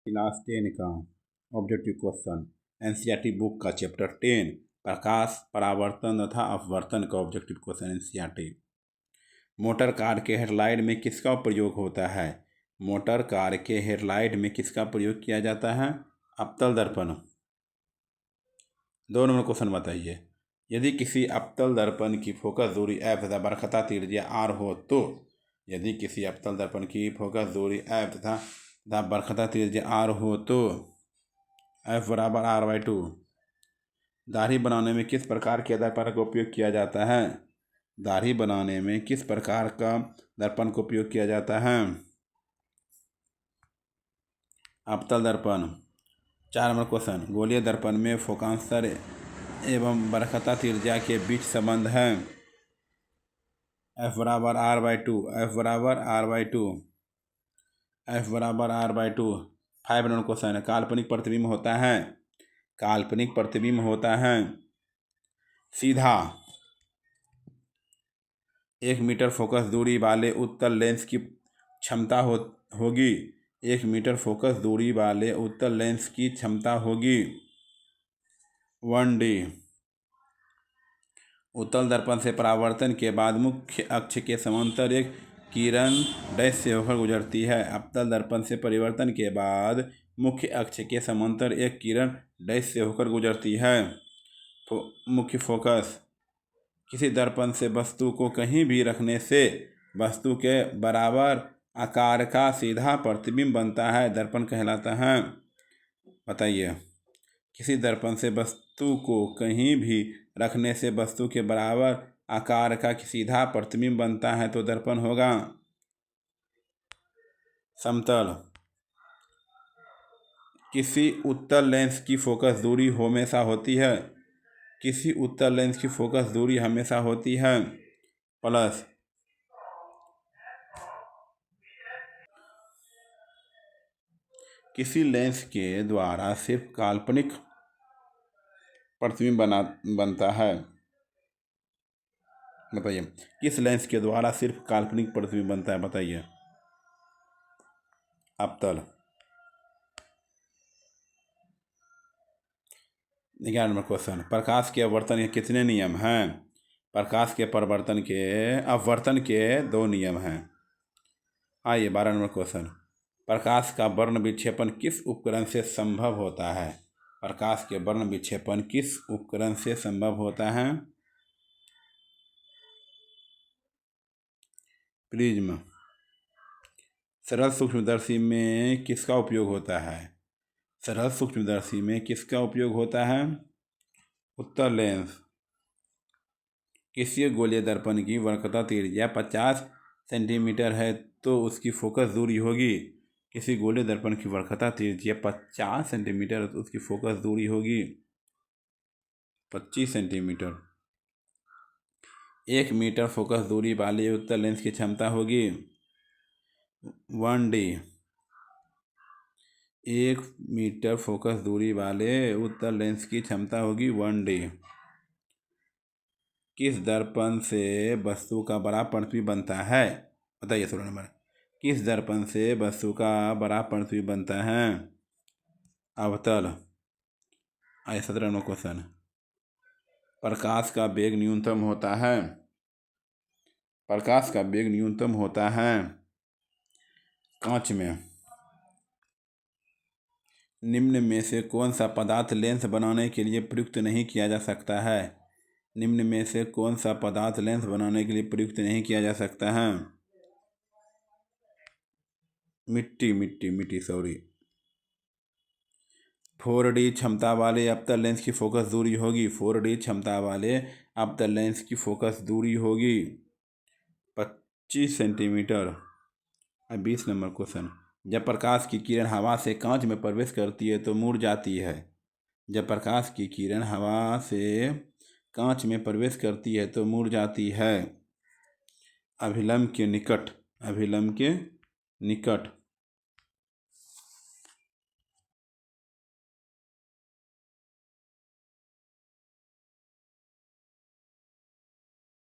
Class 10 का objective question NCERT book का chapter 10 प्रकाश परावर्तन तथा अपवर्तन का objective question NCERT. Motor car के हेडलाइट में किसका प्रयोग होता है? मोटर कार के हेडलाइट में किसका प्रयोग किया जाता है? अवतल दर्पण। 2 नंबर क्वेश्चन बताइए। यदि किसी अवतल दर्पण की फोकस दूरी f तथा बरखता त्रिज्या r हो तो यदि किसी अवतल दर्पण की फोकस दूरी f तथा बरखता त्रिज्या r हो तो f बराबर r/2। दाढ़ी बनाने में किस प्रकार के दर्पण का उपयोग किया जाता है? दाढ़ी बनाने में किस प्रकार का दर्पण का उपयोग किया जाता है? अवतल दर्पण। 4 नंबर क्वेश्चन गोलीय दर्पण में फोकांतर एवं बरखता त्रिज्या के बीच संबंध है f बराबर r/2। f बराबर r/2। f बराबर r/2। 5 नंबर क्वेश्चन काल्पनिक प्रतिबिंब होता है। काल्पनिक प्रतिबिंब होता है सीधा 1 मीटर फोकस दूरी वाले उत्तल लेंस की क्षमता होगी 1 मीटर फोकस दूरी वाले उत्तल लेंस की क्षमता होगी 1D। उत्तल दर्पण से परावर्तन के बाद मुख्य अक्ष के समांतर एक किरण डैश से होकर गुजरती है। अवतल दर्पण से परिवर्तन के बाद मुख्य अक्ष के समांतर एक किरण डैश से होकर गुजरती है। मुख्य फोकस। किसी दर्पण से वस्तु को कहीं भी रखने से वस्तु के बराबर आकार का सीधा प्रतिबिंब बनता है, दर्पण कहलाता है। बताइए। किसी दर्पण से वस्तु को कहीं भी रखने से वस्तु के बराबर आकार का सीधा प्रतिबिंब बनता है तो दर्पण होगा समतल। किसी उत्तल लेंस की फोकस दूरी हमेशा होती है। किसी उत्तल लेंस की फोकस दूरी हमेशा होती है प्लस। किसी लेंस के द्वारा सिर्फ काल्पनिक प्रतिबिंब बनता है। बताइए। किस लेंस के द्वारा सिर्फ काल्पनिक प्रतिबिंब बनता है? बताइए। अवतल। 11 नंबर क्वेश्चन प्रकाश के अपवर्तन के कितने नियम हैं? प्रकाश के अपवर्तन के 2 नियम हैं। आइए 12 नंबर क्वेश्चन प्रकाश का वर्ण विक्षेपण किस उपकरण से संभव होता है? प्रकाश के वर्ण विक्षेपण किस उपकरण से संभव होता है? प्रिज्म। सरल सूक्ष्मदर्शी में किसका उपयोग होता है? सरल सूक्ष्मदर्शी में किसका उपयोग होता है? उत्तल लेंस। किसी गोलीय दर्पण की वक्रता त्रिज्या 50 सेंटीमीटर है तो उसकी फोकस दूरी होगी। किसी गोलीय दर्पण की वक्रता त्रिज्या 50 सेंटीमीटर है तो उसकी फोकस दूरी होगी 25 सेंटीमीटर। 1 मीटर फोकस दूरी वाले उत्तल लेंस की क्षमता होगी 1D। 1 मीटर फोकस दूरी वाले उत्तल लेंस की क्षमता होगी 1D। किस दर्पण से वस्तु का बड़ा प्रतिबिंब बनता है? बताइए 16 नंबर। किस दर्पण से वस्तु का बड़ा प्रतिबिंब बनता है? अवतल। आइए 17 नंबर क्वेश्चन प्रकाश का वेग न्यूनतम होता है। प्रकाश का वेग न्यूनतम होता है कांच में। निम्न में से कौन सा पदार्थ लेंस बनाने के लिए प्रयुक्त नहीं किया जा सकता है? निम्न में से कौन सा पदार्थ लेंस बनाने के लिए प्रयुक्त नहीं किया जा सकता है? मिट्टी सॉरी। 4D क्षमता वाले अवतल लेंस की फोकस दूरी होगी 4D क्षमता वाले अवतल लेंस की फोकस दूरी होगी 25 सेंटीमीटर। 20 नंबर क्वेश्चन जब प्रकाश की किरण हवा से कांच में प्रवेश करती है तो मुड़ जाती है। जब प्रकाश की किरण हवा से कांच में प्रवेश करती है तो मुड़ जाती है अभिलंब के निकट।